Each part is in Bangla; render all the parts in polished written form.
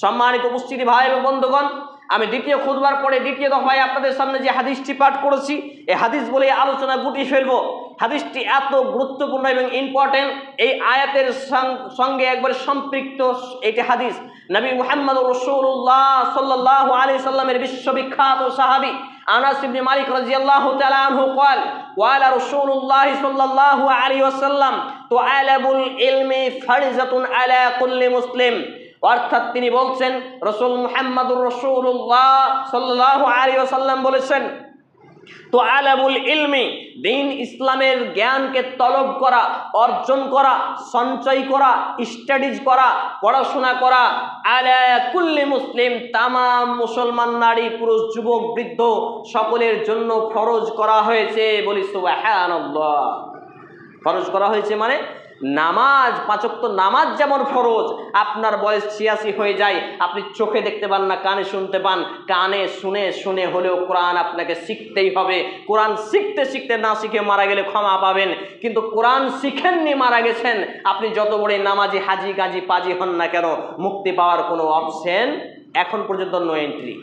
সম্মানিত উপস্থিতি ভাই এবং বন্ধুগণ, আমি দ্বিতীয় খুতবার পরে দ্বিতীয় দফায় আপনাদের সামনে যে হাদিসটি পাঠ করেছি, এই হাদিস বলে আলোচনা গুটিয়ে ফেলবো। হাদিসটি এত গুরুত্বপূর্ণ এবং ইম্পর্টেন্ট, এই আয়াতের সঙ্গে একবার সম্পৃক্ত এটি হাদিস। নবী মুহাম্মদ রাসূলুল্লাহ সাল্লাল্লাহু আলাইহি সাল্লামের বিশ্ববিখ্যাত সাহাবী আনাস ইবনে মালিক রাদিয়াল্লাহু তাআলা আনহু قال قال رسول الله صلى الله عليه وسلم طلب العلم فريضة على كل مسلم। অর্থাৎ তিনি বলছেন, রাসূল মুহাম্মদুর রাসূলুল্লাহ সাল্লাল্লাহু আলাইহি ওয়াসাল্লাম বলেছেন, তো আলামুল ইলমি, দ্বীন ইসলামের জ্ঞানকে তলব করা, অর্জন করা, সঞ্চয় করা, স্টাডিজ করা, পড়াশোনা করা, আলা কুল্লি মুসলিম, তামাম মুসলমান নারী পুরুষ যুবক বৃদ্ধ সকলের জন্য ফরজ করা হয়েছে। বলি সুবহানাল্লাহ। ফরজ করা হয়েছে মানে নামাজ, 5 ওয়াক্ত নামাজ যেমন ফরজ। আপনার বয়স 86 হয়ে যায়, আপনি চোখে দেখতে পান না, কানে শুনতে পান, কানে শুনে শুনে হলেও কোরআন আপনাকে শিখতেই হবে। কোরআন শিখতে শিখতে না শিখে মারা গেলে ক্ষমা পাবেন, কিন্তু কোরআন শিখেননি মারা গেছেন, আপনি যত বড় নামাজি হাজি গাজি পাজি হন না কেন, মুক্তি পাওয়ার কোনো অপশন এখন পর্যন্ত নো এন্ট্রি।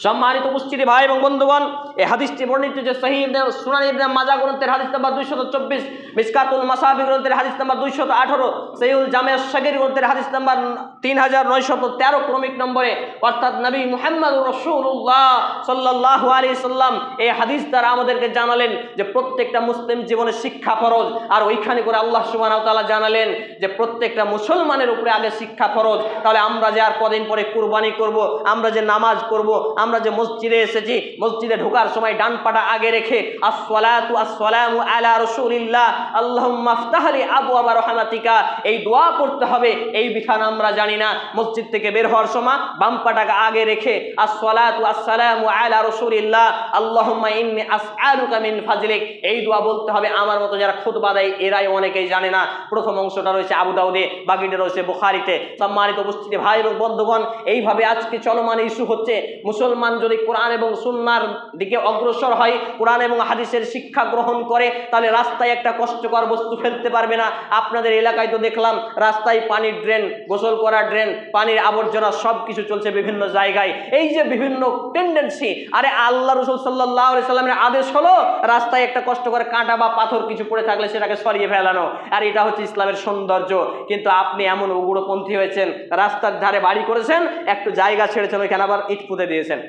সম্মানিত উপস্থিতি ভাই এবং বন্ধুগণ, এই হাদিসটি বর্ণিত যে সহিহ সুনান ইবনে মাজাহ গ্রন্থের হাদিস নাম্বার 224, মিশকাতুল মাসাবিহ গ্রন্থের হাদিস নাম্বার 218, সহিহুল জামে আশ-শাগীর গ্রন্থের হাদিস নাম্বার 3913 ক্রমিক নম্বরে, অর্থাৎ নবী মুহাম্মদুর রাসূলুল্লাহ সাল্লাল্লাহু আলাইহি সাল্লাম এই হাদিস দ্বারা আমাদেরকে জানালেন যে প্রত্যেকটা মুসলিম জীবনে শিক্ষা ফরজ। আর ওইখানে করে আল্লাহ সুবহানাহু ওয়া তাআলা জানালেন যে প্রত্যেকটা মুসলমানের উপরে আগে শিক্ষা ফরজ। তাহলে আমরা যে আর কদিন পরে কুরবানি করব, আমরা যে নামাজ করব, আমরা যে মসজিদে এসেছি, মসজিদে ঢোকার সময় ডান পাটা আগে রেখে আসসালাতু আসসালামু আলা রাসূলিল্লাহ আল্লাহুম্মা আফতাহ লি আবওয়াবা রাহমাতিকা, এই দোয়া পড়তে হবে, এই বিধান আমরা জানি না। মসজিদ থেকে বের হওয়ার সময় বাম পাটাকে আগে রেখে আসসালাতু আসসালামু আলা রাসূলিল্লাহ আল্লাহুম্মা ইন্নী আসআলুকা মিন ফাজলিক, এই দোয়া বলতে হবে। আমার মতো যারা খুতবা দেয় এরাই অনেকেই জানে না। প্রথম অংশটা রয়েছে আবু দাউদে, বাকিটা রয়েছে বুখারীতে। সম্মানিত উপস্থিতি ভাই এবং বন্ধুগণ, এইভাবে আজকে চলমান ইস্যু হচ্ছে, মুসলমান যদি কোরআন এবং সুন্নাহর দিকে অগ্রসর হয়, কোরআন এবং হাদিসের শিক্ষা গ্রহণ করে, তাহলে রাস্তায় একটা কষ্টকর বস্তু ফেলতে পারবে না। আপনাদের এলাকায় তো দেখলাম রাস্তায় পানির ড্রেন, গোসল করা ড্রেন, পানির আবর্জনা সব কিছু চলছে বিভিন্ন জায়গায়। এই যে বিভিন্ন টেন্ডেন্সি, আরে আল্লাহ রাসূল সাল্লাল্লাহু আলাইহি সাল্লামের আদেশ হলো রাস্তায় একটা কষ্টকর কাঁটা বা পাথর কিছু পড়ে থাকলে সেটাকে সরিয়ে ফেলানো, আর এটা হচ্ছে ইসলামের সৌন্দর্য। কিন্তু আপনি এমন উগ্রপন্থী হয়েছেন, রাস্তার ধারে বাড়ি করেছেন, একটু জায়গা ছেড়েছেন, ওইখানে আবার ইট পুঁতে দিয়েছেন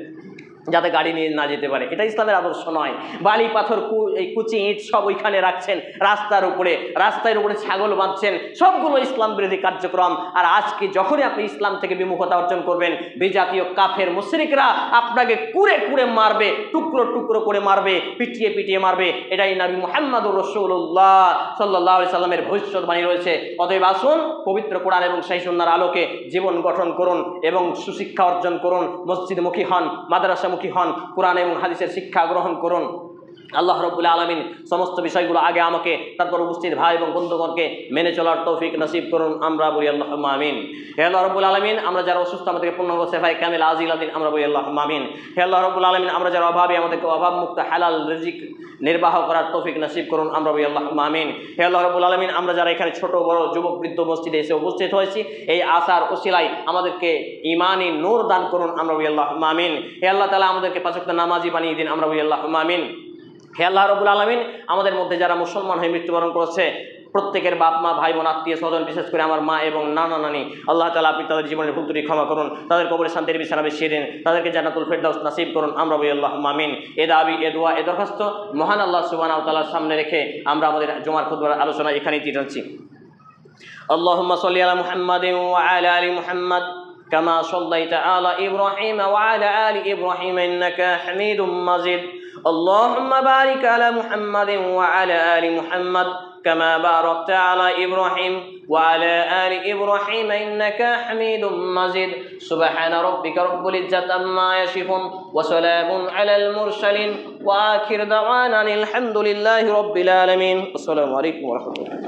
যাতে গাড়ি নিয়ে না যেতে পারে। এটা ইসলামের আদর্শ নয়। বালি পাথর এই কুচি ইট সব ওইখানে রাখছেন রাস্তার উপরে, রাস্তার উপরে ছাগল বাঁধছেন, সবগুলো ইসলাম বিরোধী কার্যক্রম। আর আজকে যখনই আপনি ইসলাম থেকে বিমুখতা অর্জন করবেন, বিজাতীয় কাফের মুশরিকরা আপনাকে কুরে কুরে মারবে, টুকরো টুকরো করে মারবে, পিটিয়ে পিটিয়ে মারবে। এটাই নবী মুহাম্মদুর রাসূলুল্লাহ সাল্লাল্লাহু আলাইহি সাল্লামের ভবিষ্যৎবাণী রয়েছে। অতএব আসুন পবিত্র কোরআন এবং সহিহ সুন্নাহর আলোকে জীবন গঠন করুন এবং সুশিক্ষা অর্জন করুন, মসজিদমুখী হন, মাদ্রাসামুখী হন, কোরআন এবং হাদিসের শিক্ষা গ্রহণ করুন। আল্লাহ রাব্বুল আলামিন সমস্ত বিষয়গুলো আগে আমাকে, তারপর উপস্থিত ভাই এবং বন্ধুগণকে মেনে চলার তৌফিক নসিব করুন। আমরা বলি আল্লাহুম্মা আমিন। হে আল্লাহ রাব্বুল আলামিন, আমরা যারা অসুস্থ আমাদেরকে পূর্ণাঙ্গ সেফায়ে কামিল আজিলা দিন। আমরা বলি আল্লাহুম্মা আমিন। হে আল্লাহ রাব্বুল আলামিন, আমরা যারা অভাবী আমাদেরকে অভাব মুক্ত হালাল রিজিক নির্বাহ করার তৌফিক নসিব করুন। আমরা বলি আল্লাহুম্মা আমিন। হে আল্লাহ রাব্বুল আলামিন, আমরা যারা এখানে ছোট বড় যুবক বৃদ্ধ মসজিদে এসে উপস্থিত হয়েছি, এই আশার ওসিলায় আমাদেরকে ঈমানি নূর দান করুন। আমরা বলি আল্লাহুম্মা আমিন। হে আল্লাহ তাআলা, আমাদেরকে 5 ওয়াক্ত নামাজি বানিয়ে দিন। আমরা বলি আল্লাহুম্মা আমিন। হে আল্লাহ রাব্বুল আলামিন, আমাদের মধ্যে যারা মুসলমান হয়ে মৃত্যুবরণ করেছে, প্রত্যেকের বাপ মা ভাই বোন আত্মীয় স্বজন, বিশেষ করে আমার মা এবং নানা নানি, আল্লাহ তাআলা আপনি তাদের জীবনের ভুল ত্রুটি ক্ষমা করুন, তাদের কবরে শান্তির বিছানা বিছিয়ে দিন, তাদেরকে জান্নাতুল ফেরদাউস নসিব করুন। আমরা বলি আল্লাহুম্মা আমিন। এ দাবি, এ দোয়া, এ দরখাস্ত মহান আল্লাহ সুবহানাহু ওয়া তাআলার সামনে রেখে আমরা আমাদের জুমার খুতবার আলোচনা এখানেই টানছি। আল্লাহুম্মা সাল্লি আলা মুহাম্মাদিন ওয়া আলা আলি মুহাম্মাদ কামা সাল্লাইতা আলা ইব্রাহিম ওয়া আলা আলি ইব্রাহিম ইন্নাকা হামিদুম মাজিদ। اللهم بارك على محمد وعلى آل محمد كما باركت على إبراهيم وعلى آل إبراهيم إنك حميد مجيد. سبحان ربك رب العزة عما يصفون وسلام على المرسلين وآخر دعوانا الحمد لله رب العالمين. السلام عليكم ورحمة الله.